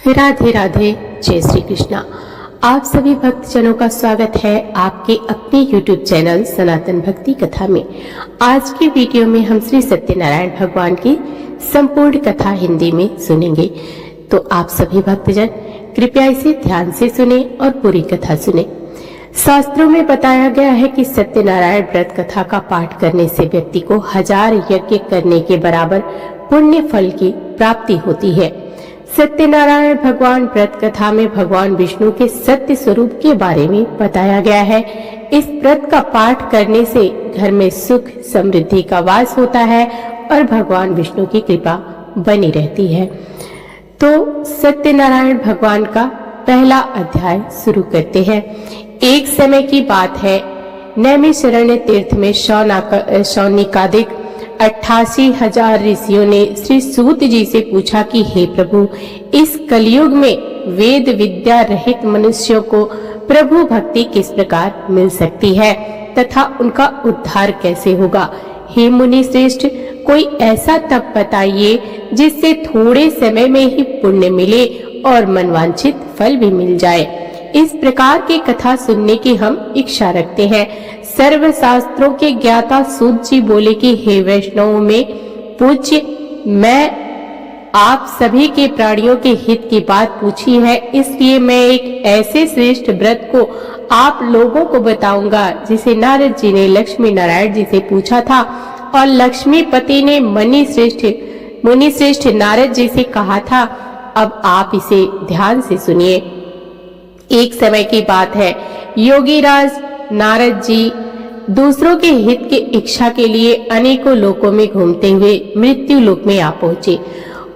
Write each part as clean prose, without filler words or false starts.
राधे राधे, जय श्री कृष्णा। आप सभी भक्तजनों का स्वागत है आपके अपने YouTube चैनल सनातन भक्ति कथा में। आज की वीडियो में हम श्री सत्यनारायण भगवान की संपूर्ण कथा हिंदी में सुनेंगे, तो आप सभी भक्तजन कृपया इसे ध्यान से सुने और पूरी कथा सुने। शास्त्रों में बताया गया है कि सत्यनारायण व्रत कथा का पाठ करने से व्यक्ति को 1000 यज्ञ करने के बराबर पुण्य फल की प्राप्ति होती है। सत्यनारायण भगवान व्रत कथा में भगवान विष्णु के सत्य स्वरूप के बारे में बताया गया है। इस व्रत का पाठ करने से घर में सुख समृद्धि का वास होता है और भगवान विष्णु की कृपा बनी रहती है। तो सत्यनारायण भगवान का पहला अध्याय शुरू करते हैं। एक समय की बात है, नैमिषारण्य तीर्थ में शौनिकादिक 88,000 ऋषियों ने श्री सूत जी से पूछा कि हे प्रभु, इस कलयुग में वेद विद्या रहित मनुष्यों को प्रभु भक्ति किस प्रकार मिल सकती है तथा उनका उद्धार कैसे होगा। हे मुनि श्रेष्ठ, कोई ऐसा तप बताइए जिससे थोड़े समय में ही पुण्य मिले और मनवांछित फल भी मिल जाए। इस प्रकार की कथा सुनने की हम इच्छा रखते हैं। सर्व शास्त्रों के ज्ञाता सूत जी बोले कि हे वैष्णव में पूज्य, मैं आप सभी के प्राणियों के हित की बात पूछी है, इसलिए मैं एक ऐसे श्रेष्ठ व्रत को आप लोगों को बताऊंगा जिसे नारद जी ने लक्ष्मी नारायण जी से पूछा था और लक्ष्मीपति ने मुनि श्रेष्ठ नारद जी से कहा था। अब आप इसे ध्यान से सुनिए। एक समय की बात है, योगीराज नारद जी दूसरों के हित की इच्छा के लिए अनेकों लोकों में घूमते हुए मृत्यु लोक में आ पहुंचे।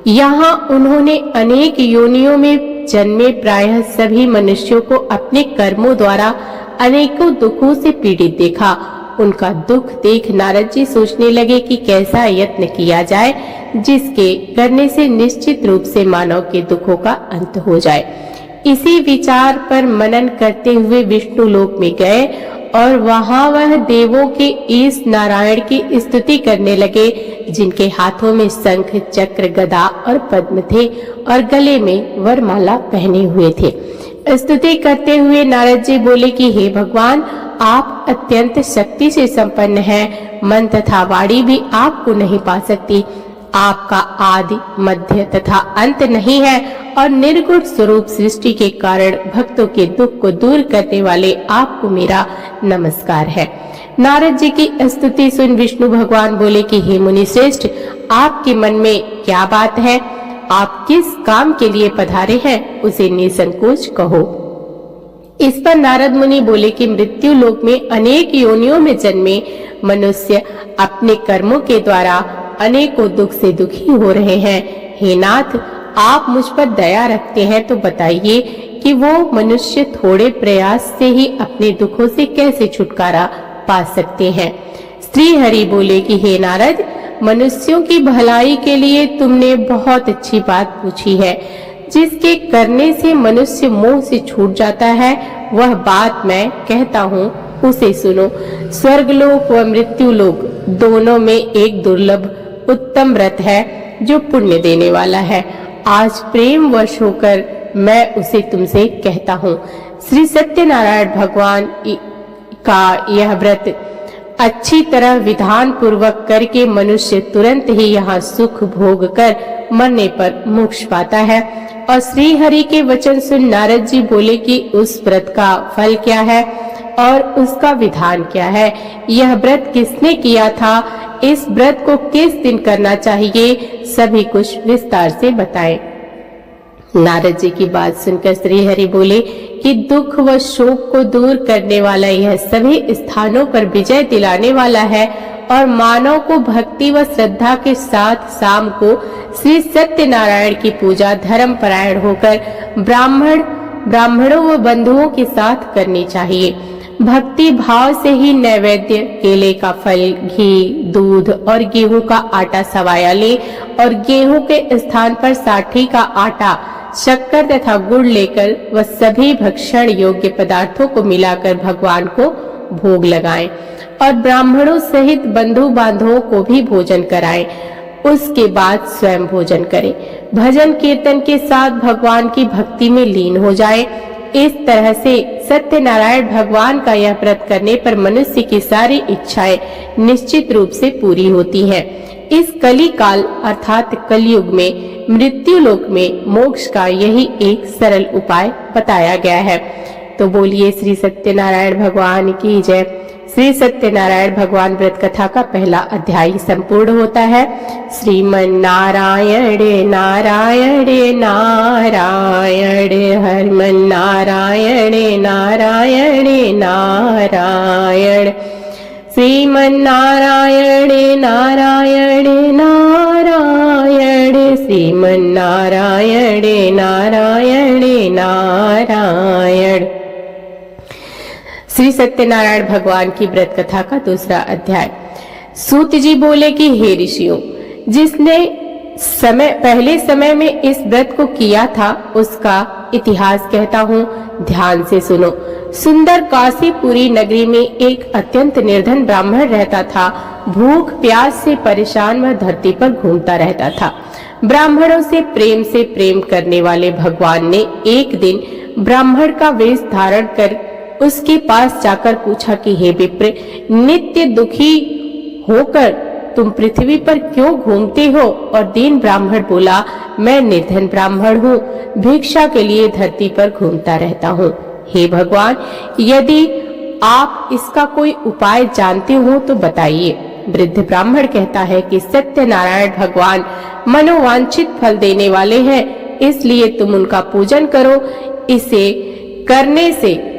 यहाँ उन्होंने अनेक योनियों में जन्मे प्रायः सभी मनुष्यों को अपने कर्मों द्वारा अनेकों दुखों से पीड़ित देखा। उनका दुख देख नारद जी सोचने लगे कि कैसा यत्न किया जाए जिसके करने से निश्चित रूप से मानव के दुखों का अंत हो जाए। इसी विचार पर मनन करते हुए विष्णु लोक में गए और वहां वह देवों के इस नारायण की स्तुति करने लगे, जिनके हाथों में शंख चक्र गदा और पद्म थे और गले में वरमाला पहने हुए थे। स्तुति करते हुए नारद जी बोले कि हे भगवान, आप अत्यंत शक्ति से संपन्न हैं, मन तथा वाणी भी आपको नहीं पा सकती। आपका आदि मध्य तथा अंत नहीं है और निर्गुण स्वरूप सृष्टि के कारण भक्तों के दुख को दूर करने वाले आपको मेरा नमस्कार है। नारद जी की स्तुति सुन विष्णु भगवान बोले कि हे मुनि श्रेष्ठ, आपके मन में क्या बात है? आप किस काम के लिए पधारे हैं, उसे निसंकोच कहो। इस पर नारद मुनि बोले कि मृत्यु लोक में अनेक योनियों में जन्मे मनुष्य अपने कर्मों के द्वारा अनेकों दुख से दुखी हो रहे हैं। हे नाथ, आप मुझ पर दया रखते हैं तो बताइए कि वो मनुष्य थोड़े प्रयास से ही अपने दुखों से कैसे छुटकारा पा सकते हैं। श्री हरि बोले कि हे नारद, मनुष्यों की भलाई के लिए तुमने बहुत अच्छी बात पूछी है। जिसके करने से मनुष्य मोह से छूट जाता है, वह बात मैं कहता हूँ, उसे सुनो। स्वर्गलोक व मृत्यु लोक दोनों में एक दुर्लभ उत्तम व्रत है जो पुण्य देने वाला है। आज प्रेम वश होकर मैं उसे तुमसे कहता हूँ। श्री सत्यनारायण भगवान का यह व्रत अच्छी तरह विधान पूर्वक करके मनुष्य तुरंत ही यहाँ सुख भोग कर मरने पर मोक्ष पाता है। और श्री हरि के वचन सुन नारद जी बोले कि उस व्रत का फल क्या है और उसका विधान क्या है, यह व्रत किसने किया था, इस व्रत को किस दिन करना चाहिए, सभी कुछ विस्तार से बताएं। नारद जी की बात सुनकर श्री हरि बोले कि दुख व शोक को दूर करने वाला यह सभी स्थानों पर विजय दिलाने वाला है और मानव को भक्ति व श्रद्धा के साथ शाम को श्री सत्यनारायण की पूजा धर्म परायण होकर ब्राह्मणों व बंधुओं के साथ करनी चाहिए। भक्ति भाव से ही नैवेद्य केले का फल, घी, दूध और गेहूं का आटा सवाया ले और गेहूं के स्थान पर साठी का आटा, शक्कर तथा गुड़ लेकर वह सभी भक्षण योग्य पदार्थों को मिलाकर भगवान को भोग लगाएं और ब्राह्मणों सहित बंधु बांधवों को भी भोजन कराएं। उसके बाद स्वयं भोजन करें। भजन कीर्तन के साथ भगवान की भक्ति में लीन हो जाए। इस तरह से सत्यनारायण भगवान का यह व्रत करने पर मनुष्य की सारी इच्छाएं निश्चित रूप से पूरी होती हैं। इस कली काल अर्थात कलयुग में मृत्यु लोक में मोक्ष का यही एक सरल उपाय बताया गया है। तो बोलिए श्री सत्यनारायण भगवान की जय। श्री सत्यनारायण भगवान व्रत कथा का पहला अध्याय संपूर्ण होता है। श्रीमन नारायण नारायण नारायण हरमन नारायण नारायण नारायण श्रीमन नारायण नारायण नारायण श्रीमन नारायण नारायण नारायण। श्री सत्यनारायण भगवान की व्रत कथा का दूसरा अध्याय। सूत जी बोले कि हे ऋषियों, जिसने पहले समय में इस व्रत को किया था उसका इतिहास कहता हूँ, ध्यान से सुनो। सुंदर काशीपुरी नगरी में एक अत्यंत निर्धन ब्राह्मण रहता था। भूख प्यास से परेशान वह धरती पर घूमता रहता था। ब्राह्मणों से प्रेम करने वाले भगवान ने एक दिन ब्राह्मण का वेश धारण कर उसके पास जाकर पूछा कि हे विप्र, नित्य दुखी होकर तुम पृथ्वी पर क्यों घूमते हो? और दीन ब्राह्मण बोला, मैं निर्धन ब्राह्मण हूँ, भिक्षा के लिए धरती पर घूमता रहता हूँ। हे भगवान, यदि आप इसका कोई उपाय जानते हो तो बताइए। वृद्ध ब्राह्मण कहता है कि सत्यनारायण भगवान मनोवांछित फल देने वाले हैं, इसलिए तुम उनका पूजन करो। इसे करने से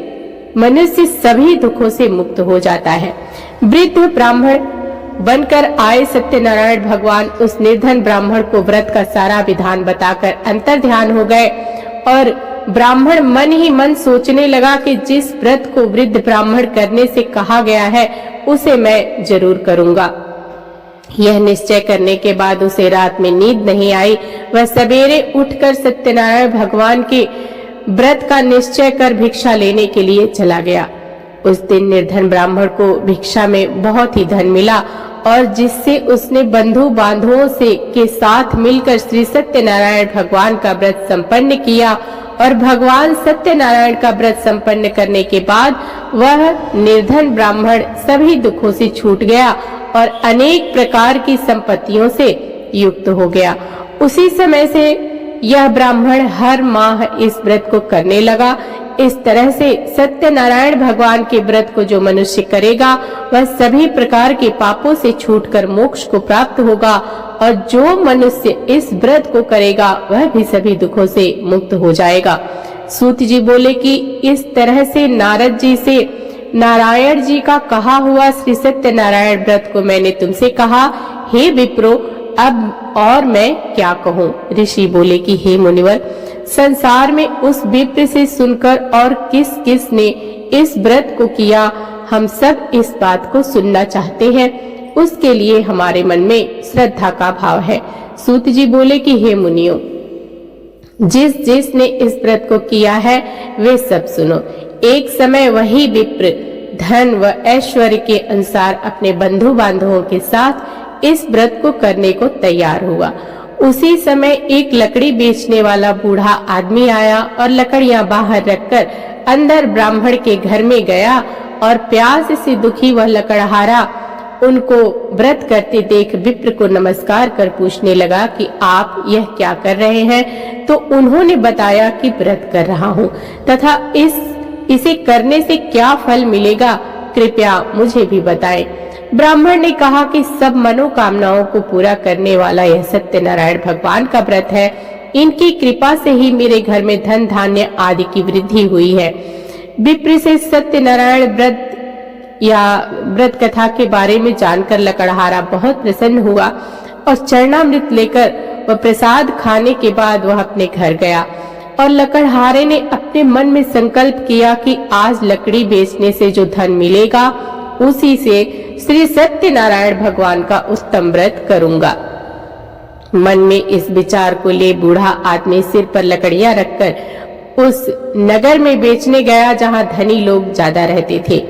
मनुष्य सभी दुखों से मुक्त हो जाता है। वृद्ध ब्राह्मण बनकर आए सत्यनारायण भगवान उस निर्धन ब्राह्मण को व्रत का सारा विधान बताकर अंतर ध्यान हो गए और ब्राह्मण मन ही मन सोचने लगा कि जिस व्रत को वृद्ध ब्राह्मण करने से कहा गया है उसे मैं जरूर करूंगा। यह निश्चय करने के बाद उसे रात में नींद नहीं आई। वह सवेरे उठकर सत्यनारायण भगवान के व्रत का निश्चय कर भिक्षा लेने के लिए चला गया। उस दिन निर्धन ब्राह्मण को भिक्षा में बहुत ही धन मिला और जिससे उसने बंधु बांधवों से के साथ मिलकर श्री सत्यनारायण भगवान का व्रत संपन्न किया। और भगवान सत्यनारायण का व्रत संपन्न करने के बाद वह निर्धन ब्राह्मण सभी दुखों से छूट गया और अनेक प्रकार की संपत्तियों से युक्त हो गया। उसी समय से यह ब्राह्मण हर माह इस व्रत को करने लगा। इस तरह से सत्यनारायण भगवान के व्रत को जो मनुष्य करेगा वह सभी प्रकार के पापों से छूटकर मोक्ष को प्राप्त होगा और जो मनुष्य इस व्रत को करेगा वह भी सभी दुखों से मुक्त हो जाएगा। सूत जी बोले कि इस तरह से नारद जी से नारायण जी का कहा हुआ श्री सत्यनारायण व्रत को मैंने तुमसे कहा। हे विप्रो, अब और मैं क्या कहूँ? ऋषि बोले कि हे मुनिवर, संसार में उस विप्र से सुनकर और किस किस ने इस व्रत को किया, हम सब इस बात को सुनना चाहते हैं। उसके लिए हमारे मन में श्रद्धा का भाव है। सूत जी बोले कि हे मुनियों, जिस जिसने इस व्रत को किया है वे सब सुनो। एक समय वही विप्र धन व ऐश्वर्य के अनुसार अपने बंधु बांधवों के साथ इस व्रत को करने को तैयार हुआ। उसी समय एक लकड़ी बेचने वाला बूढ़ा आदमी आया और लकड़ियां बाहर रखकर अंदर ब्राह्मण के घर में गया और प्यास से दुखी वह लकड़हारा उनको व्रत करते देख विप्र को नमस्कार कर पूछने लगा कि आप यह क्या कर रहे हैं? तो उन्होंने बताया कि व्रत कर रहा हूँ तथा इसे करने से क्या फल मिलेगा, कृपया मुझे भी बताएं। ब्राह्मण ने कहा कि सब मनोकामनाओं को पूरा करने वाला यह सत्यनारायण भगवान का व्रत है। इनकी कृपा से ही मेरे घर में धन धान्य आदि की वृद्धि हुई है। विप्र से सत्यनारायण व्रत या व्रत कथा के बारे में जानकर लकड़हारा बहुत प्रसन्न हुआ और चरणामृत लेकर वह प्रसाद खाने के बाद वह अपने घर गया और लकड़हारे ने अपने मन में संकल्प किया कि आज लकड़ी बेचने से जो धन मिलेगा उसी से श्री सत्यनारायण भगवान का उत्तम व्रत करूंगा। मन में इस विचार को ले बूढ़ा आदमी सिर पर लकड़ियां रखकर उस नगर में बेचने गया जहां धनी लोग ज्यादा रहते थे।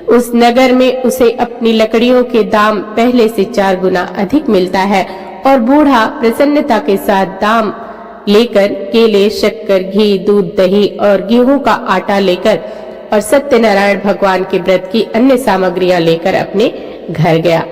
उस नगर में उसे अपनी लकड़ियों के दाम पहले से 4 गुना अधिक मिलता है और बूढ़ा प्रसन्नता के साथ दाम लेकर केले, शक्कर, घी, दूध, दही और गेहूं का आटा लेकर और सत्यनारायण भगवान के व्रत की अन्य सामग्रियां लेकर अपने घर गया।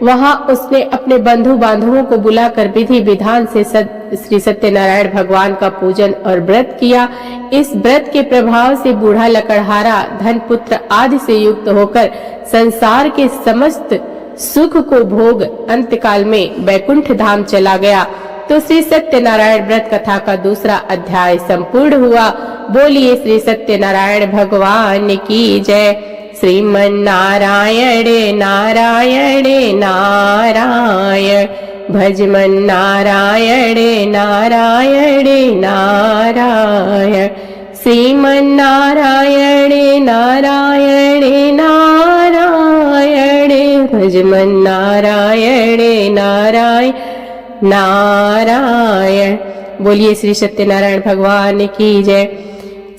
वहां उसने अपने बंधु बांधवों को बुलाकर विधि विधान से श्री सत्यनारायण भगवान का पूजन और व्रत किया। इस व्रत के प्रभाव से बूढ़ा लकड़हारा धन पुत्र आदि से युक्त होकर संसार के समस्त सुख को भोग अंतकाल में बैकुंठ धाम चला गया। तो श्री सत्यनारायण व्रत कथा का दूसरा अध्याय संपूर्ण हुआ। बोलिए श्री सत्यनारायण भगवान की जय। श्रीमन नारायण नारायण नारायण, भजमन नारायण नारायण नारायण, श्रीमन नारायण नारायण नारायण, भजमन नारायण नारायण नारायण। बोलिए श्री सत्यनारायण भगवान की जय।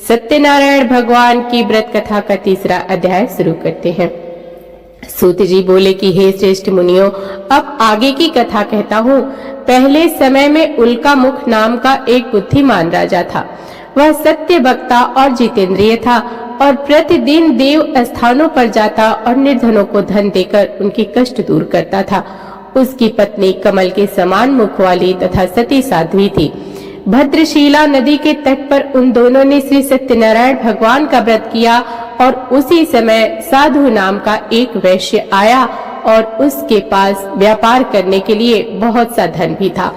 सत्यनारायण भगवान की व्रत कथा का तीसरा अध्याय शुरू करते हैं। सूत जी बोले कि हे श्रेष्ठ मुनियों, अब आगे की कथा कहता हूँ। पहले समय में उल्का मुख नाम का एक बुद्धिमान राजा था। वह सत्य वक्ता और जितेंद्रिय था और प्रतिदिन देव स्थानों पर जाता और निर्धनों को धन देकर उनके कष्ट दूर करता था। उसकी पत्नी कमल के समान मुख वाली तथा सती साध्वी थी। भद्रशीला नदी के तट पर उन दोनों ने श्री सत्यनारायण भगवान का व्रत किया और उसी समय साधु नाम का एक वैश्य आया और उसके पास व्यापार करने के लिए बहुत सा धन भी था।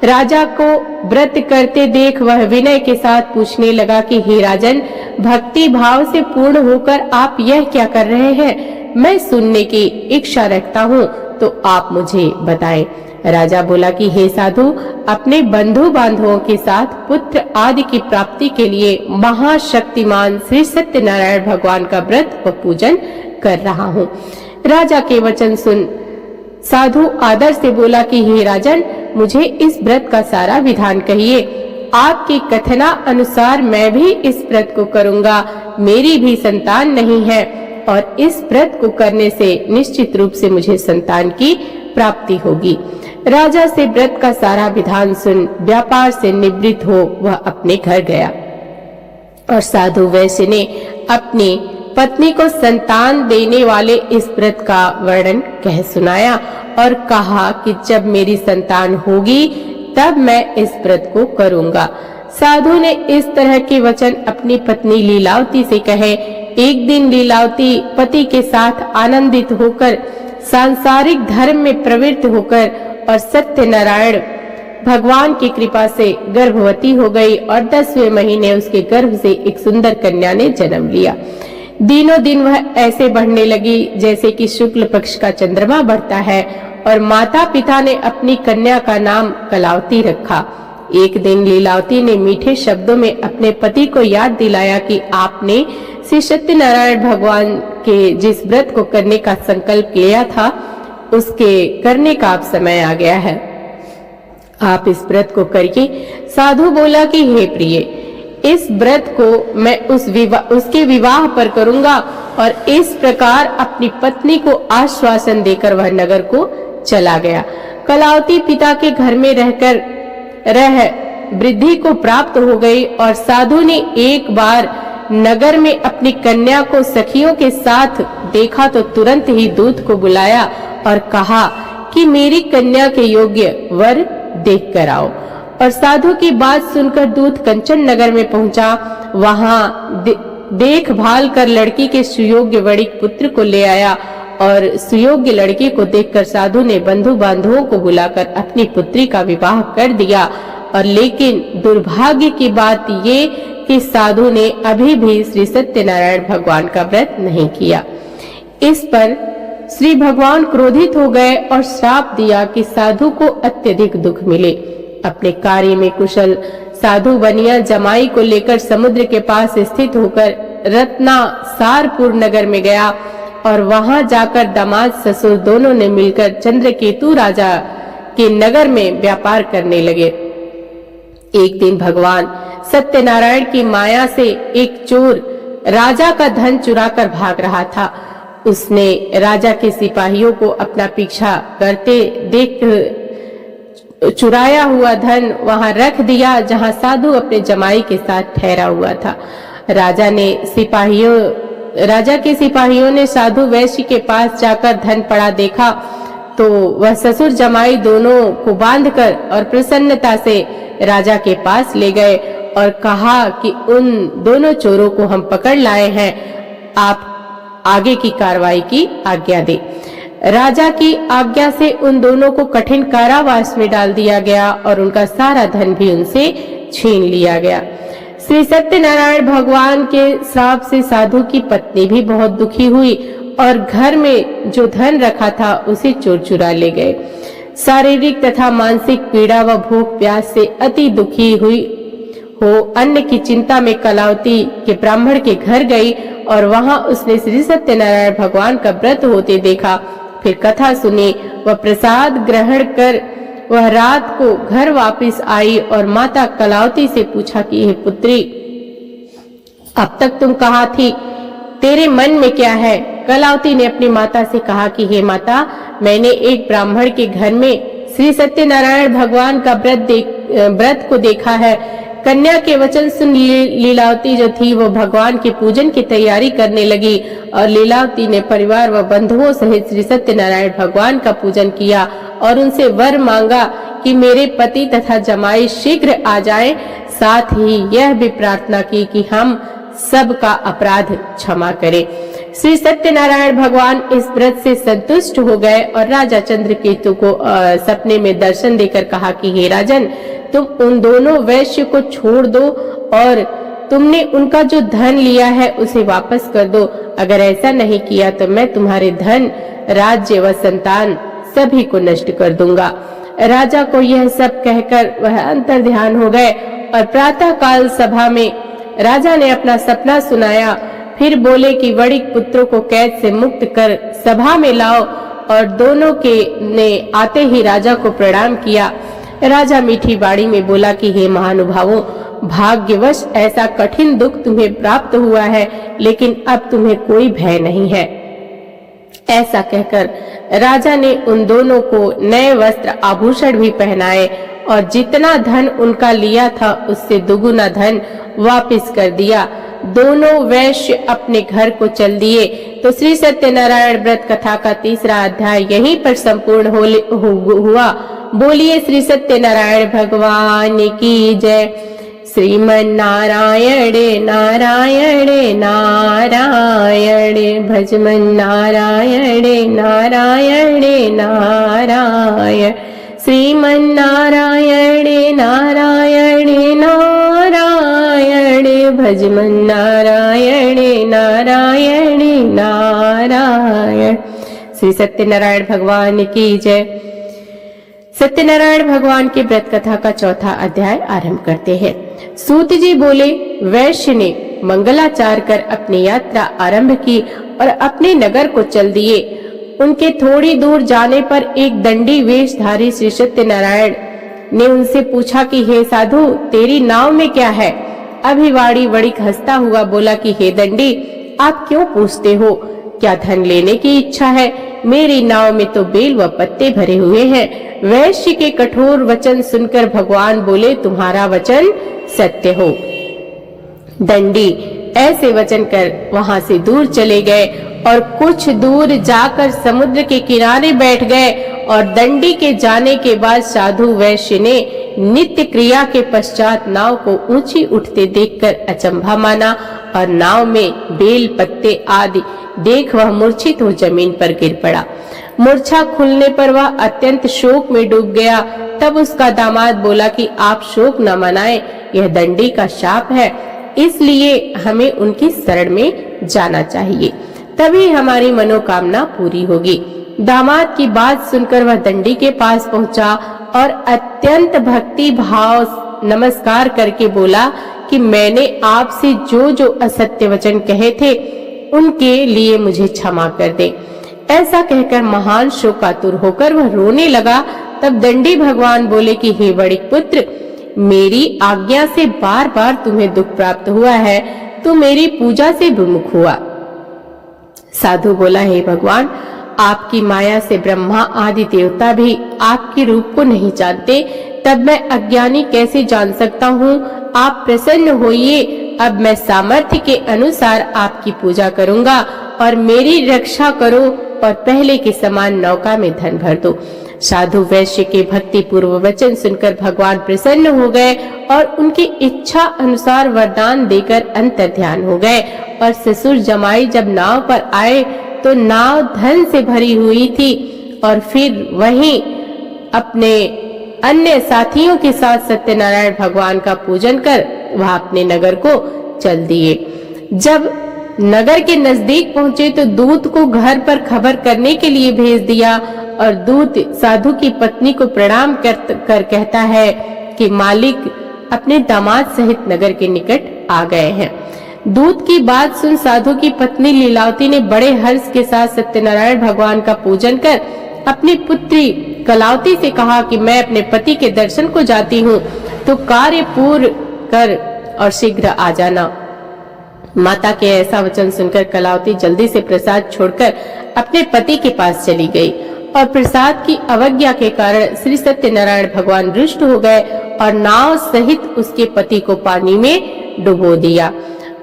राजा को व्रत करते देख वह विनय के साथ पूछने लगा कि हे राजन, भक्ति भाव से पूर्ण होकर आप यह क्या कर रहे हैं? मैं सुनने की इच्छा रखता हूँ, तो आप मुझे बताएं। राजा बोला कि हे साधु, अपने बंधु बांधवों के साथ पुत्र आदि की प्राप्ति के लिए महाशक्तिमान श्री सत्यनारायण भगवान का व्रत व पूजन कर रहा हूँ। राजा के वचन सुन साधु आदर से बोला कि हे राजन, मुझे इस व्रत का सारा विधान कहिए। आपके कथना अनुसार मैं भी इस व्रत को करूंगा। मेरी भी संतान नहीं है और इस व्रत को करने से निश्चित रूप से मुझे संतान की प्राप्ति होगी। राजा से व्रत का सारा विधान सुन व्यापार से निवृत्त हो वह अपने घर गया और साधु वैश्य ने अपनी पत्नी को संतान देने वाले इस व्रत का वर्णन कह सुनाया और कहा कि जब मेरी संतान होगी तब मैं इस व्रत को करूंगा। साधु ने इस तरह के वचन अपनी पत्नी लीलावती से कहे। एक दिन लीलावती पति के साथ आनंदित होकर सांसारिक धर्म में प्रवृत्त होकर और सत्यनारायण भगवान की कृपा से गर्भवती हो गई और 10वें महीने उसके गर्भ से एक सुंदर कन्या ने जन्म लिया। दिनों दिन वह ऐसे बढ़ने लगी जैसे कि शुक्ल पक्ष का चंद्रमा बढ़ता है और माता पिता ने अपनी कन्या का नाम कलावती रखा। एक दिन लीलावती ने मीठे शब्दों में अपने पति को याद दिलाया कि आपने श्री सत्यनारायण भगवान के जिस व्रत को करने का संकल्प लिया था उसके करने का अब समय आ गया है। आप इस व्रत को करिए। साधु बोला कि हे प्रिय, इस व्रत को मैं उसके विवाह पर करूंगा। और इस प्रकार अपनी पत्नी को आश्वासन देकर वह नगर को चला गया। कलावती पिता के घर में रहकर वृद्धि को प्राप्त हो गई और साधु ने एक बार नगर में अपनी कन्या को सखियों के साथ देखा तो तुरंत ही दूत को बुलाया और कहा कि मेरी कन्या के योग्य वर देख कर आओ। और साधु की बात सुनकर दूत कंचन नगर में पहुंचा। वहां देखभाल कर लड़की के सुयोग्य वणिक पुत्र को ले आया और सुयोग्य लड़की को देखकर साधु ने बंधु बांधवों को बुलाकर अपनी पुत्री का विवाह कर दिया। और लेकिन दुर्भाग्य की बात ये कि साधु ने अभी भी श्री सत्यनारायण भगवान का व्रत नहीं किया। इस पर श्री भगवान क्रोधित हो गए और श्राप दिया कि साधु को अत्यधिक दुख मिले। अपने कार्य में कुशल साधु बनिया जमाई को लेकर समुद्र के पास स्थित होकर रत्ना सारपुर नगर में गया और वहां जाकर दामाद ससुर दोनों ने मिलकर चंद्रकेतु राजा के नगर में व्यापार करने लगे। एक दिन भगवान सत्यनारायण की माया से एक चोर राजा का धन चुराकर भाग रहा था। उसने राजा के सिपाहियों को अपना पीछा करते देख चुराया हुआ धन वहां रख दिया जहां साधु अपने जमाई के साथ ठहरा हुआ था। राजा के सिपाहियों ने साधु वैश्य के पास जाकर धन पड़ा देखा तो वह ससुर जमाई दोनों को बांधकर और प्रसन्नता से राजा के पास ले गए और कहा कि उन दोनों चोरों को हम पकड़ लाए हैं, आप आगे की कार्रवाई की आज्ञा दे। राजा की आज्ञा से उन दोनों को कठिन कारावास में डाल दिया गया और उनका सारा धन भी उनसे छीन लिया गया। श्री सत्यनारायण भगवान के श्राप से साधु की पत्नी भी बहुत दुखी हुई और घर में जो धन रखा था उसे चोर चुरा ले गए। शारीरिक तथा मानसिक पीड़ा व भूख प्यास से अति दुखी हुई हो अन्न की चिंता में कलावती के ब्राह्मण के घर गई और वहां उसने श्री सत्यनारायण भगवान का व्रत होते देखा। फिर कथा सुनी व प्रसाद ग्रहण कर वह रात को घर वापस आई और माता कलावती से पूछा कि हे पुत्री, अब तक तुम कहाँ थी, तेरे मन में क्या है? कलावती ने अपनी माता से कहा कि हे माता, मैंने एक ब्राह्मण के घर में श्री सत्यनारायण भगवान का व्रत को देखा है। कन्या के वचन सुन लीलावती जो थी वो भगवान के पूजन की तैयारी करने लगी और लीलावती ने परिवार व बंधुओं सहित श्री सत्यनारायण भगवान का पूजन किया और उनसे वर मांगा कि मेरे पति तथा जमाई शीघ्र आ जाएं। साथ ही यह भी प्रार्थना की कि हम सबका अपराध क्षमा करें। श्री सत्यनारायण भगवान इस व्रत से संतुष्ट हो गए और राजा चंद्रकेतु को सपने में दर्शन देकर कहा कि हे राजन, तुम उन दोनों वैश्य को छोड़ दो और तुमने उनका जो धन लिया है उसे वापस कर दो। अगर ऐसा नहीं किया तो मैं तुम्हारे धन, राज्य व संतान सभी को नष्ट कर दूंगा। राजा को यह सब कहकर वह अंतर्ध्यान हो गए और प्रातः काल सभा में राजा ने अपना सपना सुनाया। फिर बोले कि वणिक पुत्रों को कैद से मुक्त कर सभा में लाओ और दोनों के ने आते ही राजा को प्रणाम किया। राजा मीठी बाणी में बोला कि हे महानुभावों, भाग्यवश ऐसा कठिन दुख तुम्हें प्राप्त हुआ है, लेकिन अब तुम्हें कोई भय नहीं है। ऐसा कहकर राजा ने उन दोनों को नए वस्त्र आभूषण भी पहनाए और जितना धन उनका लिया था उससे दुगुना धन वापस कर दिया। दोनों वैश्य अपने घर को चल दिए। तो श्री सत्यनारायण व्रत कथा का तीसरा अध्याय यहीं पर संपूर्ण हुआ। बोलिए श्री सत्यनारायण भगवान की जय। श्रीमन्नारायण नारायण नारायण भजमन नारायण नारायण नारायण श्रीमन्नारायण नारायण नारायण भजमन नारायण नारायण नारायण। श्री सत्यनारायण भगवान की जय। सत्यनारायण भगवान के व्रत कथा का चौथा अध्याय आरंभ करते हैं। सूत जी बोले, वैश्य ने मंगलाचार कर अपनी यात्रा आरंभ की और अपने नगर को चल दिए। उनके थोड़ी दूर जाने पर एक दंडी वेशधारी श्री सत्यनारायण ने उनसे पूछा कि हे साधु, तेरी नाव में क्या है? अभिवाड़ी वणिक हंसता हुआ बोला कि हे दंडी, आप क्यों पूछते हो? क्या धन लेने की इच्छा है? मेरी नाव में तो बेल व पत्ते भरे हुए हैं। वैश्य के कठोर वचन सुनकर भगवान बोले, तुम्हारा वचन सत्य हो। दंडी ऐसे वचन कर वहां से दूर चले गए और कुछ दूर जाकर समुद्र के किनारे बैठ गए और दंडी के जाने के बाद साधु वैश्य ने नित्य क्रिया के पश्चात नाव को ऊंची उठते देखकर अचंभा माना और नाव में बेल पत्ते आदि देख वह मूर्छित हो जमीन पर गिर पड़ा। मूर्छा खुलने पर वह अत्यंत शोक में डूब गया। तब उसका दामाद बोला कि आप शोक न मनाएं, यह दंडी का शाप है, इसलिए हमें उनकी शरण में जाना चाहिए, तभी हमारी मनोकामना पूरी होगी। दामाद की बात सुनकर वह दंडी के पास पहुंचा और अत्यंत भक्ति भाव नमस्कार करके बोला कि मैंने आपसे जो जो असत्य वचन कहे थे उनके लिए मुझे क्षमा कर दे। ऐसा कहकर महान शोकातुर होकर वह रोने लगा। तब दंडी भगवान बोले कि हे वणिक पुत्र, मेरी आज्ञा से बार बार तुम्हें दुख प्राप्त हुआ है, तो मेरी पूजा से विमुख हुआ। साधु बोला, हे भगवान, आपकी माया से ब्रह्मा आदि देवता भी आपके रूप को नहीं जानते, तब मैं अज्ञानी कैसे जान सकता हूँ। आप प्रसन्न होइए, अब मैं सामर्थ्य के अनुसार आपकी पूजा करूँगा और मेरी रक्षा करो और पहले के समान नौका में धन भर दो। साधु वैश्य के भक्ति पूर्व वचन सुनकर भगवान प्रसन्न हो गए और उनकी इच्छा अनुसार वरदान देकर अंतर ध्यान हो गए। और ससुर जमाई जब नाव पर आए तो नाव धन से भरी हुई थी और फिर वहीं अपने अन्य साथियों के साथ सत्यनारायण भगवान का पूजन कर वह अपने नगर को चल दिए। जब नगर के नजदीक पहुंचे तो दूत को घर पर खबर करने के लिए भेज दिया और दूत साधु की पत्नी को प्रणाम कर कहता है कि मालिक अपने दामाद सहित नगर के निकट आ गए हैं। दूत की बात सुन साधु की पत्नी लीलावती ने बड़े हर्ष के साथ सत्यनारायण भगवान का पूजन कर अपनी पुत्री कलावती से कहा कि मैं अपने पति के दर्शन को जाती हूँ, तो कार्य पूर्ण कर और शीघ्र आ जाना। माता के ऐसा वचन सुनकर कलावती जल्दी से प्रसाद छोड़कर अपने पति के पास चली गई और प्रसाद की अवज्ञा के कारण श्री सत्यनारायण भगवान रुष्ट हो गए और नाव सहित उसके पति को पानी में डुबो दिया।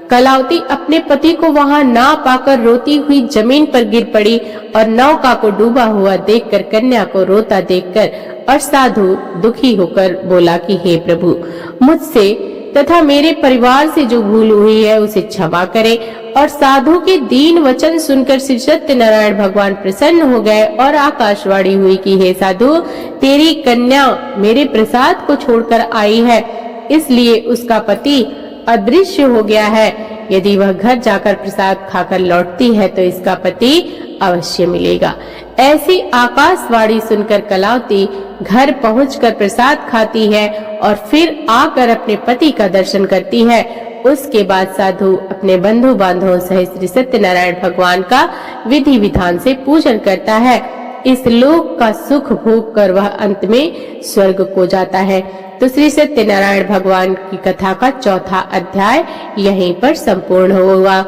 कलावती अपने पति को वहां ना पाकर रोती हुई जमीन पर गिर पड़ी और नौका को डूबा हुआ देखकर कन्या को रोता देखकर और साधु दुखी होकर बोला कि हे प्रभु, मुझसे तथा मेरे परिवार से जो भूल हुई है उसे क्षमा करें। और साधु के दीन वचन सुनकर श्री सत्यनारायण भगवान प्रसन्न हो गए और आकाशवाणी हुई कि हे साधु, तेरी कन्या मेरे प्रसाद को छोड़कर आई है, इसलिए उसका पति अदृश्य हो गया है। यदि वह घर जाकर प्रसाद खाकर लौटती है तो इसका पति अवश्य मिलेगा। ऐसी आकाशवाणी सुनकर कलावती घर पहुंचकर प्रसाद खाती है और फिर आकर अपने पति का दर्शन करती है। उसके बाद साधु अपने बंधु बांधवों सहित श्री सत्यनारायण भगवान का विधि विधान से पूजन करता है। इस लोक का सुख भोग कर वह अंत में स्वर्ग को जाता है। तो श्री सत्यनारायण भगवान की कथा का चौथा अध्याय यहीं पर संपूर्ण हुआ।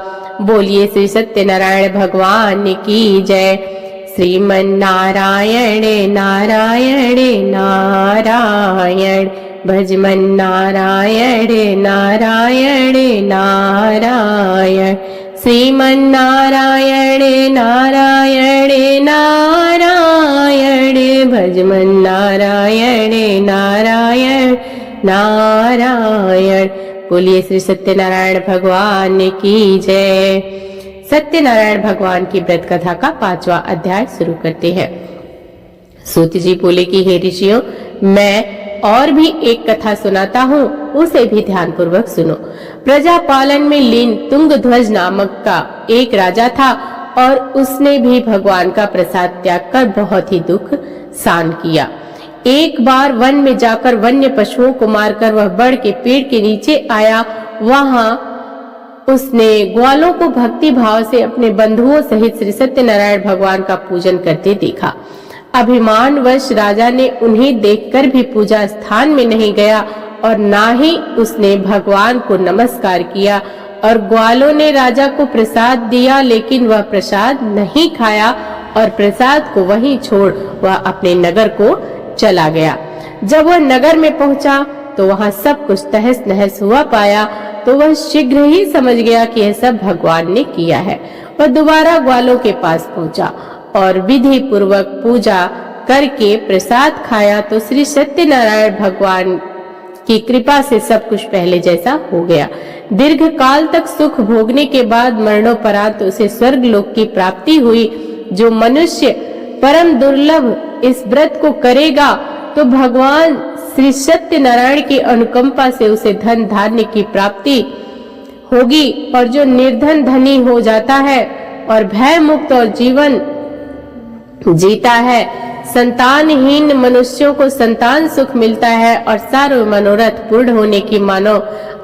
बोलिए श्री सत्यनारायण भगवान की जय। श्रीमन नारायण नारायण नारायण, भजमन नारायण नारायण नारायण, श्रीमन नारायण नारायण नारायण, भजमन नारायण नारायण नारायण। बोलिए श्री सत्यनारायण भगवान की जय। सत्यनारायण भगवान की व्रत कथा का 5वां अध्याय शुरू करते हैं। सूत जी बोले कि हे ऋषियों, मैं और भी एक कथा सुनाता हूँ, उसे भी ध्यान पूर्वक सुनो। प्रजा पालन में लीन तुंगध्वज नामक का एक राजा था और उसने भी भगवान का प्रसाद त्याग कर बहुत ही दुख सहन किया। एक बार वन में जाकर वन्य पशुओं को मारकर वह बड़ के पेड़ के नीचे आया। वहां उसने ग्वालों को भक्ति भाव से अपने बंधुओं सहित श्री सत्यनारायण भगवान का पूजन करते देखा। अभिमानवश राजा ने उन्हें देखकर भी पूजा स्थान में नहीं गया और ना ही उसने भगवान को नमस्कार किया। और ग्वालों ने राजा को प्रसाद दिया, लेकिन वह प्रसाद नहीं खाया और प्रसाद को वहीं छोड़ वह अपने नगर को चला गया। जब वह नगर में पहुंचा तो वहां सब कुछ तहस नहस हुआ पाया, तो वह शीघ्र ही समझ गया कि यह सब भगवान ने किया है। वह दोबारा ग्वालों के पास पहुंचा और विधि पूर्वक पूजा करके प्रसाद खाया तो श्री सत्यनारायण भगवान की कृपा से सब कुछ पहले जैसा हो गया। दीर्घ काल तक सुख भोगने के बाद मरणोपरांत उसे स्वर्ग लोक की प्राप्ति हुई। जो मनुष्य परम दुर्लभ इस व्रत को करेगा तो भगवान श्री सत्यनारायण की अनुकंपा से उसे धन धान्य की प्राप्ति होगी। और जो निर्धन धनी हो जाता है और भय मुक्त और जीवन जीता है, संतानहीन मनुष्यों को संतान सुख मिलता है और सारे मनोरथ पूर्ण होने की मानो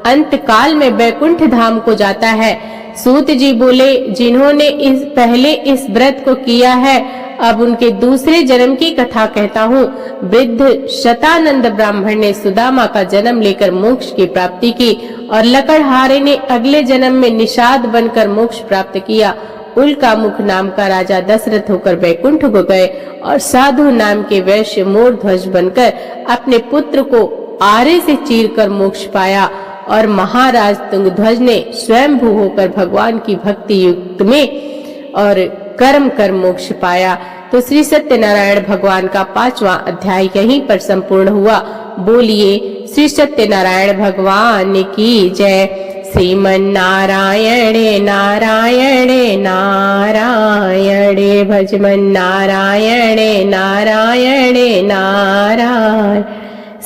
अंत काल में बैकुंठ धाम को जाता है। सूत जी बोले, जिन्होंने पहले इस व्रत को किया है, अब उनके दूसरे जन्म की कथा कहता हूँ। वृद्ध शतानंद ब्राह्मण ने सुदामा का जन्म लेकर मोक्ष की प्राप्ति की और लकड़हारे ने अगले जन्म में निषाद बनकर मोक्ष प्राप्त किया उल्कामुख नाम का राजा दशरथ होकर वैकुंठ को गए और साधु नाम के वैश्य मोर ध्वज बनकर अपने पुत्र को आरे से चीरकर मोक्ष पाया और महाराज तुंगध्वज ने स्वयंभू होकर भगवान की भक्ति युक्त में और कर्म कर मोक्ष पाया। तो श्री सत्यनारायण भगवान का 5वां अध्याय यहीं पर संपूर्ण हुआ। बोलिए श्री सत्यनारायण भगवान की जय। श्रीमन्नारायण नारायण नारायण भजमन नारायण नारायण नारायण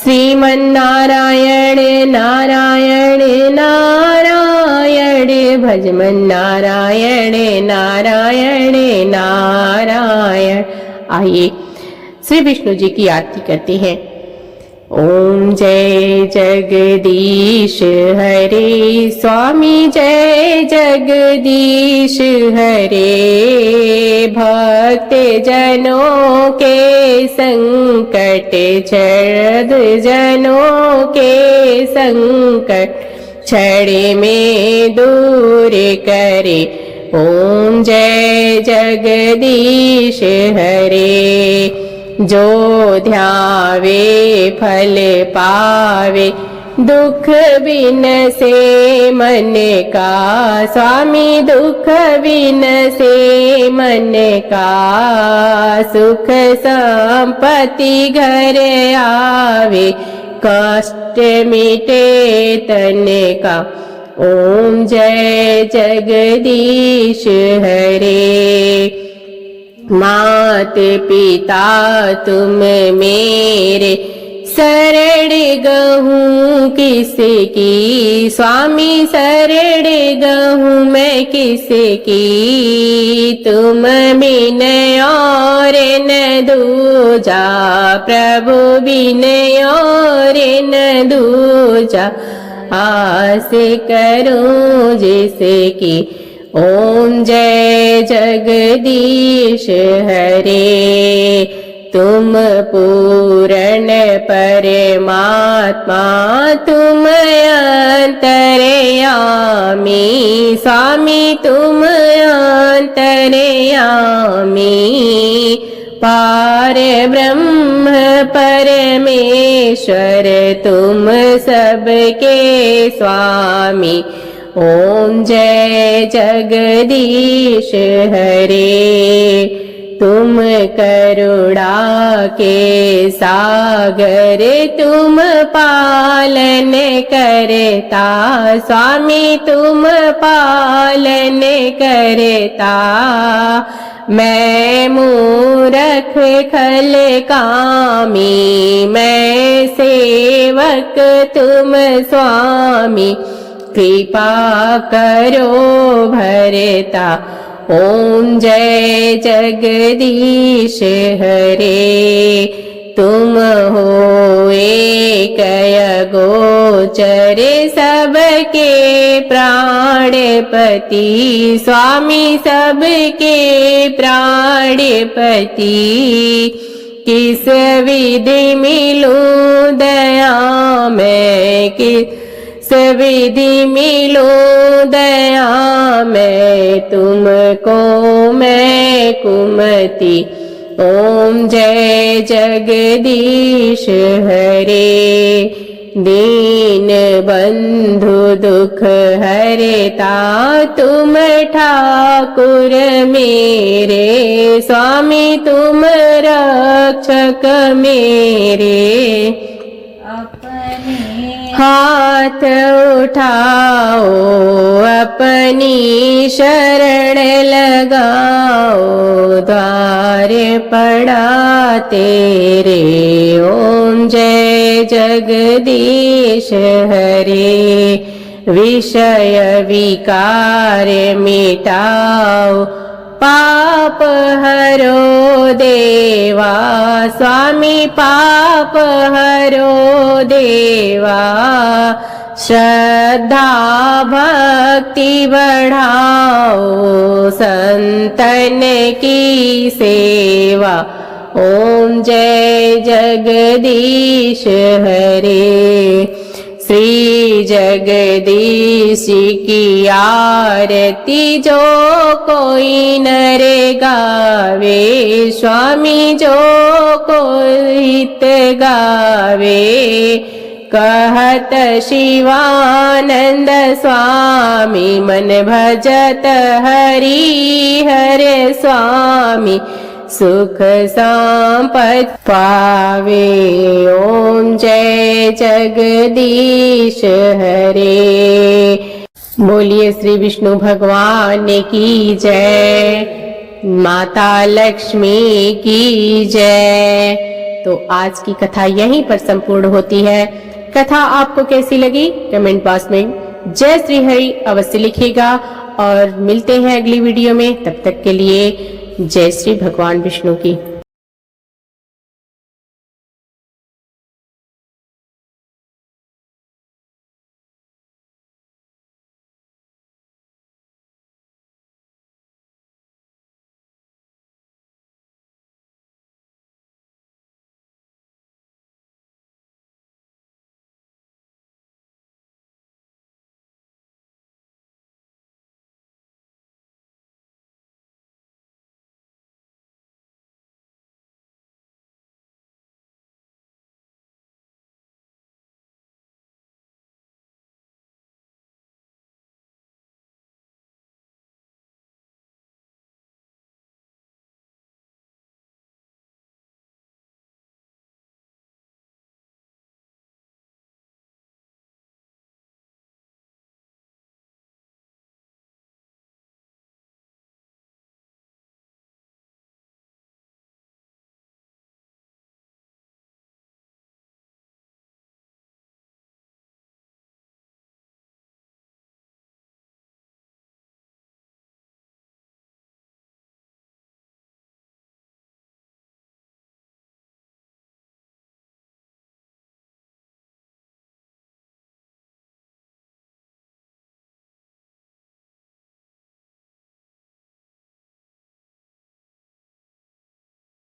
श्रीमन्नारायण नारायण नारायण भजमन नारायण नारायण नारायण। आइए श्री विष्णु जी की आरती करते हैं। ओम जय जगदीश हरे स्वामी जय जगदीश हरे। भक्त जनों के संकट छद जनों के संकट छड़े में दूर करे। ओम जय जगदीश हरे। जो ध्यावे फल पावे दुख बिन से मन का। स्वामी दुख बिन से मन का सुख संपत्ति घर आवे। कष्ट मिटे तन का। ओम जय जगदीश हरे। मात पिता तुम मेरे शरण गहूँ किसकी। स्वामी शरण गहूँ मैं किसकी। तुम बिन और न दूजा प्रभु बिन और न दूजा। आस करूं जिसकी। ओम जय जगदीश हरे। तुम पूर्ण परमात्मा तुम अंतर्यामी। स्वामी तुम अंतर्यामी। पार ब्रह्म परमेश्वर तुम सबके स्वामी। ओम जय जगदीश हरे। तुम करुणा के सागर तुम पालन करता। स्वामी तुम पालन करता। मैं मूरख खल कामी मैं सेवक तुम स्वामी। कृपा करो भरता। ओम जय जगदीश हरे। तुम हो एक गोचर सबके प्राणपति। स्वामी सबके प्राणपति। किस विधि मिलूं दया मैं किस विधि मिलूं दया मैं। तुमको मैं कुमति। ओम जय जगदीश हरे। दीन बंधु दुख हरता तुम ठाकुर मेरे। स्वामी तुम रक्षक मेरे। हाथ उठाओ अपनी शरण लगाओ। द्वार पड़ा तेरे। ओम जय जगदीश हरे। विषय विकार मिटाओ पाप हरो देवा। स्वामी पाप हरो देवा। श्रद्धा भक्ति बढ़ाओ संतन की सेवा। ओम जय जगदीश हरे। श्री जगदीश की आरती जो कोई नर गावे, स्वामी जो कोई हित गावे। कहत शिवानंद स्वामी मन भजत हरि हरे स्वामी, सुख संपत्ति पावे। ओम जय जगदीश हरे। बोलिए श्री विष्णु भगवान की जय, माता लक्ष्मी की जय। तो आज की कथा यहीं पर संपूर्ण होती है। कथा आपको कैसी लगी कमेंट बॉक्स में जय श्री हरि अवश्य लिखिएगा और मिलते हैं अगली वीडियो में। तब तक के लिए जय श्री भगवान विष्णु की।